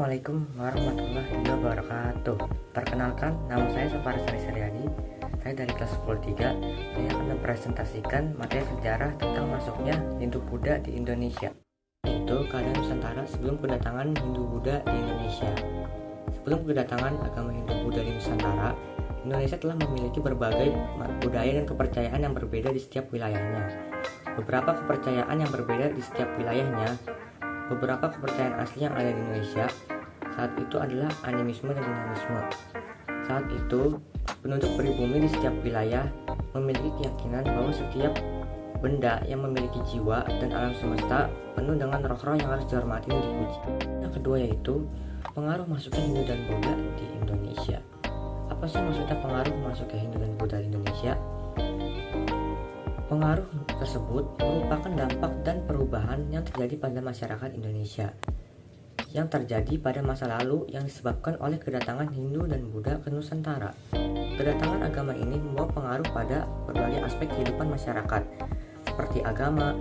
Assalamualaikum warahmatullahi wabarakatuh. Perkenalkan, nama saya Saparis Saryadi. Saya dari kelas 10-3. Saya akan mempresentasikan materi sejarah tentang masuknya Hindu-Buddha di Indonesia, yaitu keadaan Nusantara sebelum kedatangan Hindu-Buddha di Indonesia. Sebelum kedatangan agama Hindu-Buddha di Nusantara, Indonesia telah memiliki berbagai budaya dan kepercayaan yang berbeda di setiap wilayahnya. Beberapa kepercayaan yang berbeda di setiap wilayahnya. Beberapa kepercayaan asli yang ada di Indonesia saat itu adalah animisme dan dinamisme. Saat itu, penduduk pribumi di setiap wilayah memiliki keyakinan bahwa setiap benda yang memiliki jiwa dan alam semesta penuh dengan roh-roh yang harus dihormati dan dipuji. Yang kedua yaitu pengaruh masuknya Hindu dan Buddha di Indonesia. Apa sih maksudnya pengaruh masuknya Hindu dan Buddha di Indonesia? Pengaruh tersebut merupakan dampak dan perubahan yang terjadi pada masyarakat Indonesia yang terjadi pada masa lalu yang disebabkan oleh kedatangan Hindu dan Buddha ke Nusantara. Kedatangan agama ini membawa pengaruh pada berbagai aspek kehidupan masyarakat seperti agama,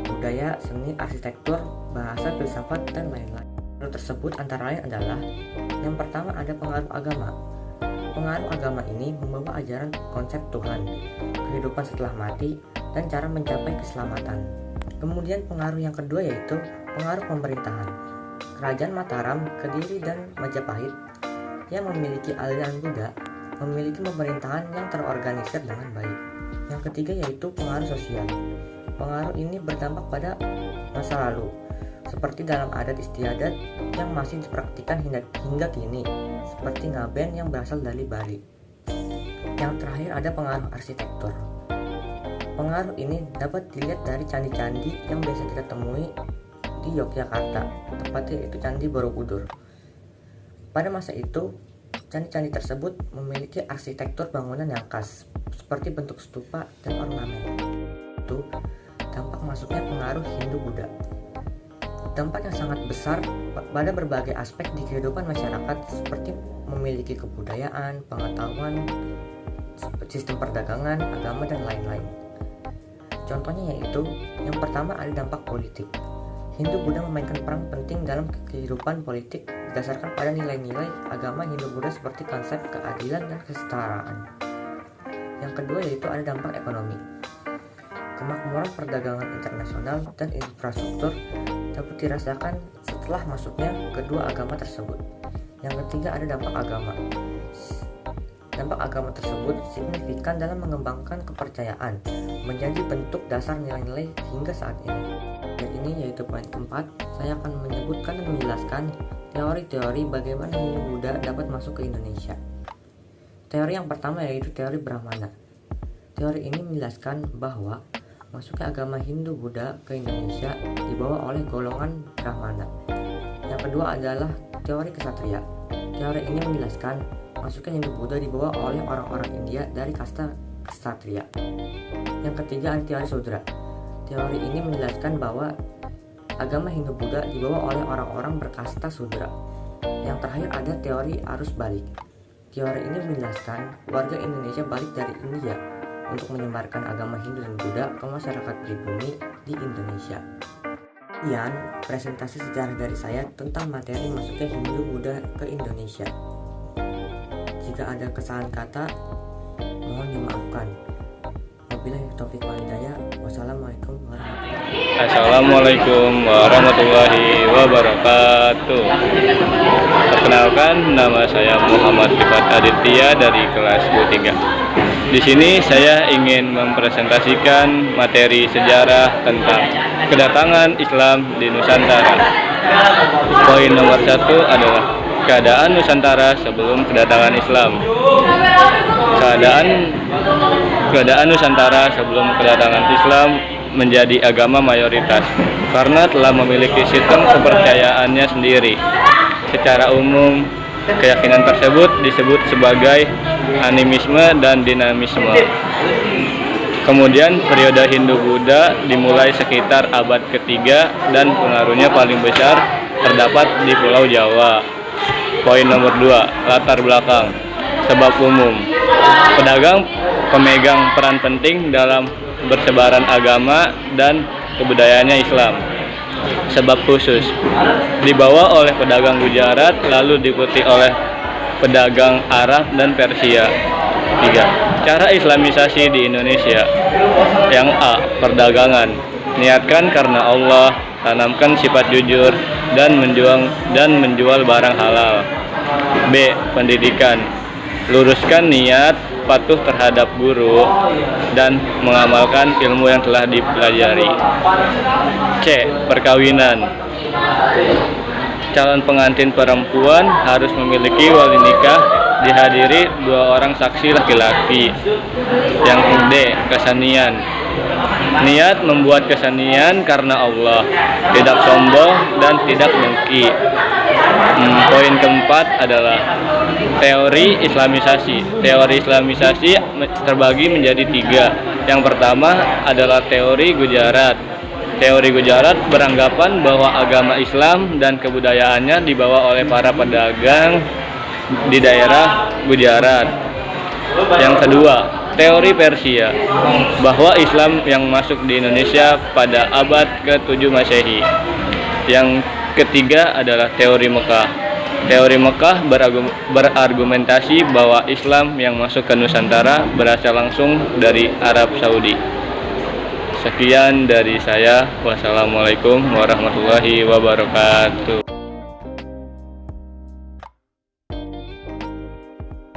budaya, seni, arsitektur, bahasa, filsafat, dan lain-lain. Pengaruh tersebut antara lain adalah yang pertama ada pengaruh agama. Pengaruh agama ini membawa ajaran konsep Tuhan, kehidupan setelah mati, dan cara mencapai keselamatan. Kemudian pengaruh yang kedua yaitu pengaruh pemerintahan. Kerajaan Mataram, Kediri, dan Majapahit yang memiliki aliran Buddha memiliki pemerintahan yang terorganisir dengan baik. Yang ketiga yaitu pengaruh sosial. Pengaruh ini berdampak pada masa lalu, seperti dalam adat istiadat yang masih dipraktikkan hingga kini, seperti ngaben yang berasal dari Bali. Yang terakhir ada pengaruh arsitektur. Pengaruh ini dapat dilihat dari candi-candi yang biasa kita temui di Yogyakarta, tepatnya yaitu Candi Borobudur. Pada masa itu, candi-candi tersebut memiliki arsitektur bangunan yang khas, seperti bentuk stupa dan ornamen. Itu dampak masuknya pengaruh Hindu-Buddha. Dampak yang sangat besar pada berbagai aspek di kehidupan masyarakat seperti memiliki kebudayaan, pengetahuan, sistem perdagangan, agama, dan lain-lain. Contohnya yaitu, yang pertama ada dampak politik. Hindu-Buddha memainkan peran penting dalam kehidupan politik berdasarkan pada nilai-nilai agama Hindu-Buddha seperti konsep keadilan dan kesetaraan. Yang kedua yaitu ada dampak ekonomi. Kemakmuran perdagangan internasional dan infrastruktur dapat dirasakan setelah masuknya kedua agama tersebut. Yang ketiga ada dampak agama. Dampak agama tersebut signifikan dalam mengembangkan kepercayaan menjadi bentuk dasar nilai-nilai hingga saat ini. Dan ini yaitu poin keempat, saya akan menyebutkan dan menjelaskan teori-teori bagaimana Hindu-Buddha dapat masuk ke Indonesia. Teori yang pertama yaitu teori Brahmana. Teori ini menjelaskan bahwa masuknya agama Hindu-Buddha ke Indonesia dibawa oleh golongan Brahmana. Yang kedua adalah teori Ksatria. Teori ini menjelaskan masuknya Hindu-Buddha dibawa oleh orang-orang India dari kasta Ksatria. Yang ketiga ada teori Sudra. Teori ini menjelaskan bahwa agama Hindu-Buddha dibawa oleh orang-orang berkasta Sudra. Yang terakhir ada teori arus balik. Teori ini menjelaskan warga Indonesia balik dari India untuk menyebarkan agama Hindu dan Buddha ke masyarakat pribumi di Indonesia. Sekian presentasi sejarah dari saya tentang materi masuknya Hindu-Buddha ke Indonesia. Jika ada kesalahan kata, mohon dimaafkan. Wabillahi taufiq wal hidayah. Wassalamualaikum warahmatullahi wabarakatuh. Assalamualaikum warahmatullahi wabarakatuh. Perkenalkan, nama saya Muhammad Rifat Aditya dari kelas 10-3. Di sini saya ingin mempresentasikan materi sejarah tentang kedatangan Islam di Nusantara. Poin nomor 1 adalah keadaan Nusantara sebelum kedatangan Islam. Keadaan Nusantara sebelum kedatangan Islam menjadi agama mayoritas karena telah memiliki sistem kepercayaannya sendiri. Secara umum, keyakinan tersebut disebut sebagai animisme dan dinamisme. Kemudian periode Hindu-Buddha dimulai sekitar abad ketiga dan pengaruhnya paling besar terdapat di Pulau Jawa. Poin nomor 2, latar belakang. Sebab umum. Pedagang pemegang peran penting dalam bersebaran agama dan kebudayaannya Islam. Sebab khusus dibawa oleh pedagang Gujarat, lalu diikuti oleh pedagang Arab dan Persia. 3. Cara Islamisasi di Indonesia. Yang A. Perdagangan. Niatkan karena Allah, tanamkan sifat jujur dan menjual barang halal. B. Pendidikan. Luruskan niat, patuh terhadap guru, dan mengamalkan ilmu yang telah dipelajari. C. Perkawinan. Calon pengantin perempuan harus memiliki wali nikah, dihadiri 2 orang saksi laki-laki. Yang D. Kesenian. Niat membuat kesenian karena Allah, tidak sombong dan tidak dengki. Poin keempat adalah teori Islamisasi. Teori Islamisasi terbagi menjadi 3. Yang pertama adalah teori Gujarat. Teori Gujarat beranggapan bahwa agama Islam dan kebudayaannya dibawa oleh para pedagang di daerah Gujarat. Yang kedua, teori Persia, bahwa Islam yang masuk di Indonesia pada abad ke-7 Masehi. Yang ketiga adalah teori Mekah. Teori Mekah berargumentasi bahwa Islam yang masuk ke Nusantara berasal langsung dari Arab Saudi. Sekian dari saya. Wassalamualaikum warahmatullahi wabarakatuh.